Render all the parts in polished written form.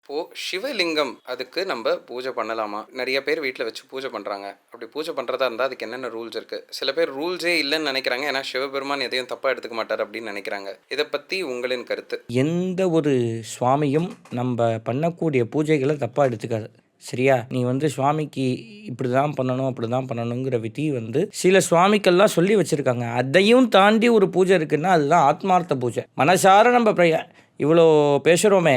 இப்போ சிவலிங்கம் அதுக்கு நம்ம பூஜை பண்ணலாமா? நெறைய பேர் வீட்ல வச்சு பூஜை பண்றாங்க. அப்படி பூஜை பண்றதா இருந்தா அதுக்கு என்னென்ன ரூல்ஸ் இருக்கு? சில பேர் ரூல்ஸே இல்லன்னு நெனைக்கிறாங்க. ஏன்னா சிவபெருமான் எதையும் தப்பா எடுத்துக்க மாட்டார் அப்படின்னு நெனைக்கிறாங்க. இத பத்தி உங்களின் கருத்து? எந்த ஒரு சுவாமியும் நம்ம பண்ணக்கூடிய பூஜைகளை தப்பாக எடுத்துக்காது. சரியா? நீ சுவாமிக்கு இப்படி தான் பண்ணணும் அப்படி தான் பண்ணணுங்கிற விதி சில சுவாமிக்கெல்லாம் சொல்லி வச்சுருக்காங்க. அதையும் தாண்டி ஒரு பூஜை இருக்குன்னா அதுதான் ஆத்மார்த்த பூஜை. மனசார நம்ம இவ்வளோ பேசுகிறோமே,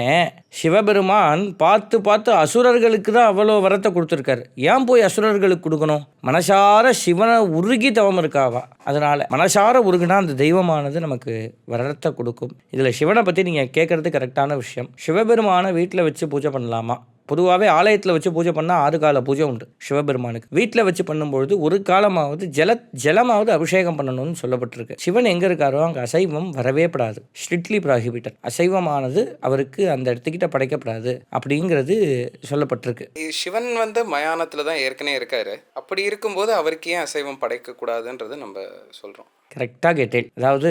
சிவபெருமான் பார்த்து பார்த்து அசுரர்களுக்கு தான் அவ்வளோ வரத்தை கொடுத்துருக்காரு. ஏன் போய் அசுரர்களுக்கு கொடுக்கணும்? மனசார சிவனை உருகி தவம் இருக்காவா. அதனால் மனசார உருகுனா அந்த தெய்வமானது நமக்கு வரத்தை கொடுக்கும். இதில் சிவனை பற்றி நீங்கள் கேட்குறது கரெக்டான விஷயம். சிவபெருமானை வீட்டில் வச்சு பூஜை பண்ணலாமா? பொதுவாகவே ஆலயத்தில் வச்சு பூஜை பண்ணால் 6 கால பூஜை உண்டு சிவபெருமானுக்கு. வீட்டில் வச்சு பண்ணும்பொழுது ஒரு காலமாவது ஜலமாவது அபிஷேகம் பண்ணணும்னு சொல்லப்பட்டிருக்கு. சிவன் எங்கே இருக்காரோ அங்கே அசைவம் வரவே படாது. Strictly prohibited. அசைவமானது அவருக்கு அந்த இடத்துக்கிட்ட படைக்கப்படாது அப்படிங்கிறது சொல்லப்பட்டிருக்கு. சிவன் மயானத்தில் தான் ஏற்கனவே இருக்காரு. அப்படி இருக்கும்போது அவருக்கு ஏன் அசைவம் படைக்கக்கூடாதுன்றது நம்ம சொல்கிறோம். கரெக்டாக கேட்டேன். அதாவது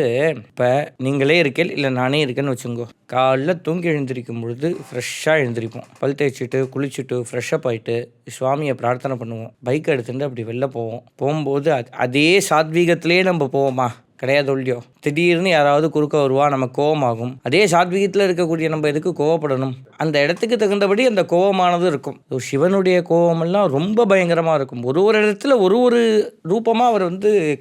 இப்போ நீங்களே இருக்கேன் இல்லை நானே இருக்கேன்னு வச்சுங்கோ. காலைல தூங்கி எழுந்திரிக்கும் பொழுது ஃப்ரெஷ்ஷாக எழுந்திரிப்போம். பல் தேய்ச்சிட்டு குளிச்சுட்டு ஃப்ரெஷ்ஷப் ஆகிட்டு சுவாமியை பிரார்த்தனை பண்ணுவோம். பைக் எடுத்துகிட்டு அப்படி வெளில போகும்போது அதே சாத்வீகத்திலே நம்ம போவோமா? கிடையாது ஒல்லியோ. திடீர்னு யாராவது குறுக்க வருவா, நம்ம கோவமாகும். அதே சாத்வீகத்தில் இருக்கக்கூடிய நம்ம எதுக்கு கோவப்படணும்? அந்த இடத்துக்கு தகுந்தபடி அந்த கோவமானது இருக்கும். சிவனுடைய கோவமெல்லாம் ரொம்ப பயங்கரமாக இருக்கும். ஒரு இடத்துல ஒரு ரூபமாக அவர்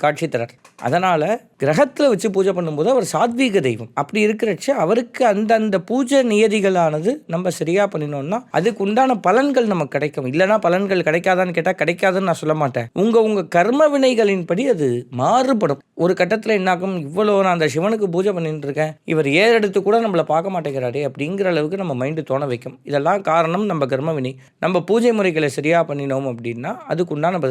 காட்சி தரார். அதனால் கிரகத்தில் வச்சு பூஜை பண்ணும்போது அவர் சாத்வீக தெய்வம். அப்படி இருக்கிறச்ச அவருக்கு அந்த பூஜை நியதிகளானது நம்ம சரியாக பண்ணினோம்னா அதுக்கு உண்டான பலன்கள் நமக்கு கிடைக்கும். இல்லைனா பலன்கள் கிடைக்காதான்னு கேட்டால் கிடைக்காதுன்னு நான் சொல்ல மாட்டேன். உங்கள் கர்ம வினைகளின்படி அது மாறுபடும். ஒரு கட்டத்தில் என்னாகும், இவ்வளோ நான் அந்த சிவனுக்கு பூஜை பண்ணிட்டு இருக்கேன், இவர் ஏறெடுத்து கூட நம்மளை பார்க்க மாட்டேங்கிறாரே அப்படிங்கிற அளவுக்கு நம்ம மைண்டு தோண வைக்கும். இதெல்லாம் காரணம் நம்ம கர்ம வினை. நம்ம பூஜை முறைகளை சரியாக பண்ணினோம் அப்படின்னா அதுக்குண்டான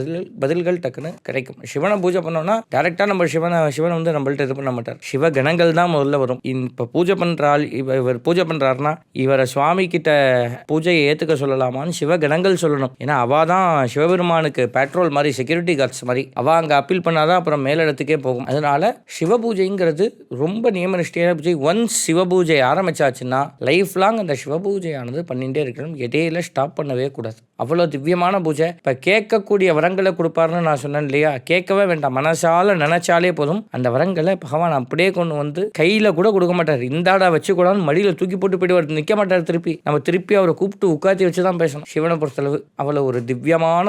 பதில்கள் டக்குன்னு கிடைக்கும். சிவனை பூஜை பண்ணோம்னா டேரெக்டாக நம்ம சிவன் நம்மள்ட்ட இது பண்ண மாட்டார். சிவகணங்கள் தான் முதல்ல வரும். இப்போ பூஜை பண்ணுற ஆள் இவர் பூஜை பண்ணுறாருனா இவரை சுவாமி கிட்ட பூஜையை ஏற்றுக்க சொல்லலாமான்னு சிவகணங்கள் சொல்லணும். ஏன்னா அவள் தான் சிவபெருமானுக்கு பேட்ரோல் மாதிரி, செக்யூரிட்டி கார்ட்ஸ் மாதிரி. அவள் அங்கே அப்பீல் பண்ணாதான் அப்புறம் மேலிடத்துக்கே போகும். அதனால சிவபூஜைங்கிறது ரொம்ப நியமனிஷ்டையான பூஜை. ஒன்ஸ் சிவபூஜை ஆரம்பிச்சாச்சுன்னா லைஃப் லாங் அந்த சிவபூஜையானது பண்ணிகிட்டே இருக்கணும். இடையில ஸ்டாப் பண்ணவே கூடாது. அவ்வளோ திவ்யமான பூஜை. இப்போ கேட்கக்கூடிய வரங்களை கொடுப்பாருன்னு நான் சொன்னேன் இல்லையா? கேட்கவே வேண்டாம், மனசால நினைச்சாலே போதும். அந்த வரங்களை பகவான் அப்படியே கொண்டு கையில் கூட கொடுக்க மாட்டார். இந்தாடா வச்சு கூடாது மடியில் தூக்கி போட்டு போயிட்டு நிற்க மாட்டார். திருப்பி அவரை கூப்பிட்டு உட்காத்தி வச்சு தான் பேசணும். சிவனை பொறுத்தளவு அவ்வளோ ஒரு திவ்யமான